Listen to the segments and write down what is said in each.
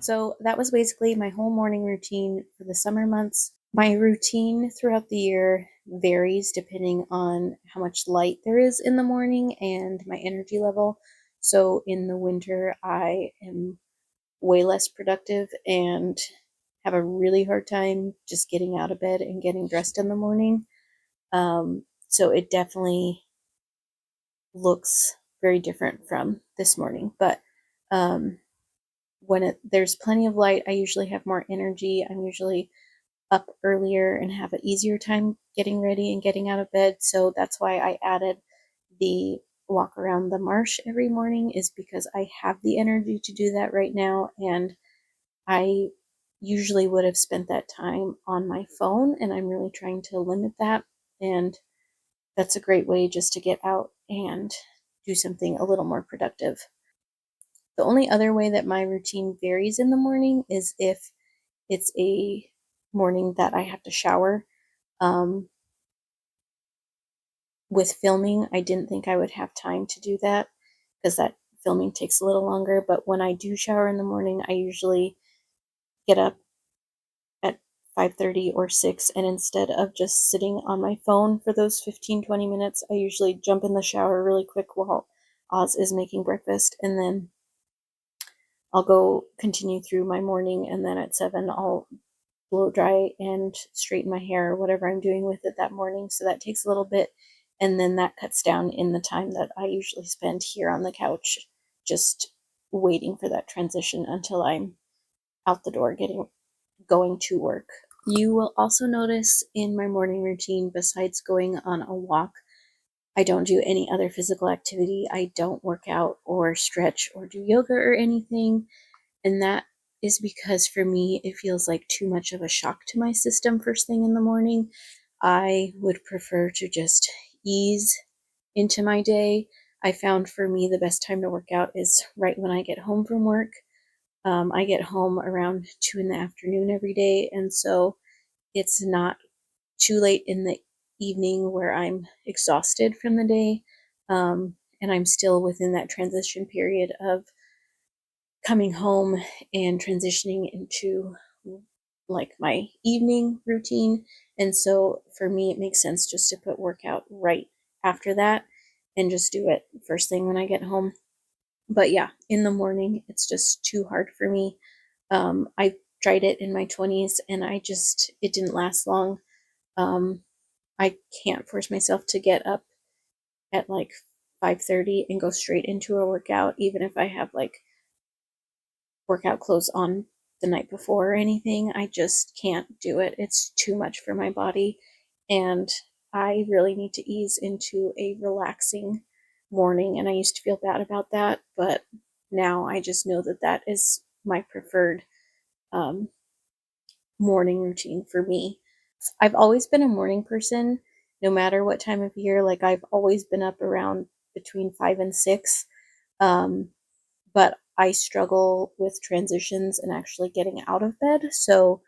So that was basically my whole morning routine for the summer months. My routine throughout the year varies depending on how much light there is in the morning and my energy level. So in the winter, I am way less productive and have a really hard time just getting out of bed and getting dressed in the morning. So it definitely looks very different from this morning. But um, there's plenty of light, I usually have more energy. I'm usually up earlier and have an easier time getting ready and getting out of bed. So that's why I added the walk around the marsh every morning, is because I have the energy to do that right now. And I usually would have spent that time on my phone, and I'm really trying to limit that. And that's a great way just to get out and do something a little more productive. The only other way that my routine varies in the morning is if it's a morning that I have to shower. Um, with filming, I didn't think I would have time to do that because that filming takes a little longer. But when I do shower in the morning, I usually get up at 5:30 or 6, and instead of just sitting on my phone for those 15-20 minutes, I usually jump in the shower really quick while Oz is making breakfast, and then I'll go continue through my morning, and then at 7 I'll blow dry and straighten my hair or whatever I'm doing with it that morning. So that takes a little bit, and then that cuts down in the time that I usually spend here on the couch just waiting for that transition until I'm out the door getting going to work. You will also notice in my morning routine, besides going on a walk, I don't do any other physical activity. I don't work out or stretch or do yoga or anything. And that is because for me, it feels like too much of a shock to my system first thing in the morning. I would prefer to just ease into my day. I found for me the best time to work out is right when I get home from work. I get home around 2 in the afternoon every day, and so it's not too late in the evening where I'm exhausted from the day, and I'm still within that transition period of coming home and transitioning into like my evening routine. And so for me, it makes sense just to put workout right after that and just do it first thing when I get home. But yeah, in the morning, it's just too hard for me. I tried it in my 20s and it didn't last long. Um, I can't force myself to get up at like 5:30 and go straight into a workout, even if I have like workout clothes on the night before or anything. I just can't do it. It's too much for my body. And I really need to ease into a relaxing morning. And I used to feel bad about that, but now I just know that that is my preferred um, morning routine for me. I've always been a morning person, no matter what time of year. Like I've always been up around between 5 and 6. Um, but I struggle with transitions and actually getting out of bed. So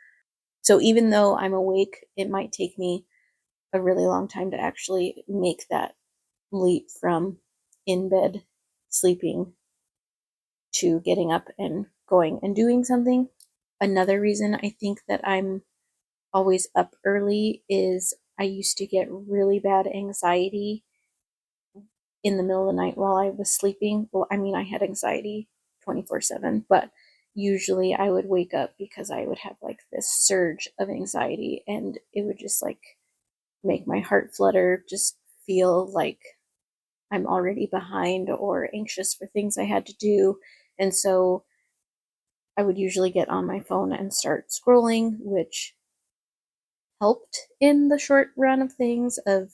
even though I'm awake, it might take me a really long time to actually make that leap from in bed sleeping to getting up and going and doing something. Another reason I think that I'm always up early is I used to get really bad anxiety in the middle of the night while I was sleeping. Well, I mean, I had anxiety 24/7, but usually I would wake up because I would have like this surge of anxiety, and it would just like make my heart flutter, just feel like I'm already behind or anxious for things I had to do. And so I would usually get on my phone and start scrolling, which helped in the short run of things of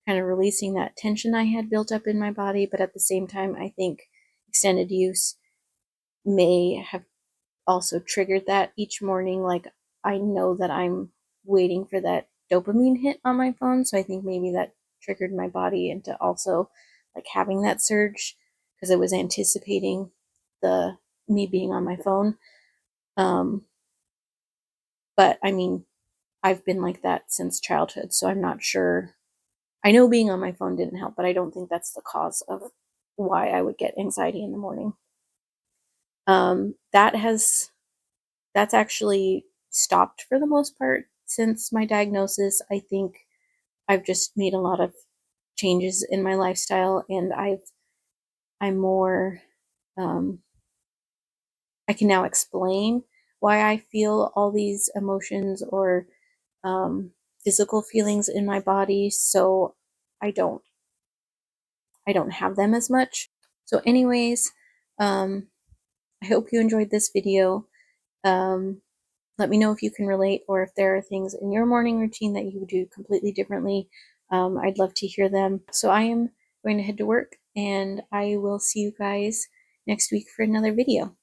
kind of releasing that tension I had built up in my body. But at the same time, I think extended use may have also triggered that each morning. Like I know that I'm waiting for that dopamine hit on my phone. So I think maybe that triggered my body into also like having that surge because it was anticipating the me being on my phone. Um, but I mean, I've been like that since childhood, so I'm not sure. I know being on my phone didn't help, but I don't think that's the cause of why I would get anxiety in the morning. That has that's actually stopped for the most part since my diagnosis. I think I've just made a lot of changes in my lifestyle, and I'm more I can now explain why I feel all these emotions or um, physical feelings in my body, so I don't I don't have them as much. So, anyways, um, I hope you enjoyed this video. Um, Let me know if you can relate or if there are things in your morning routine that you would do completely differently. I'd love to hear them. So I am going to head to work, and I will see you guys next week for another video.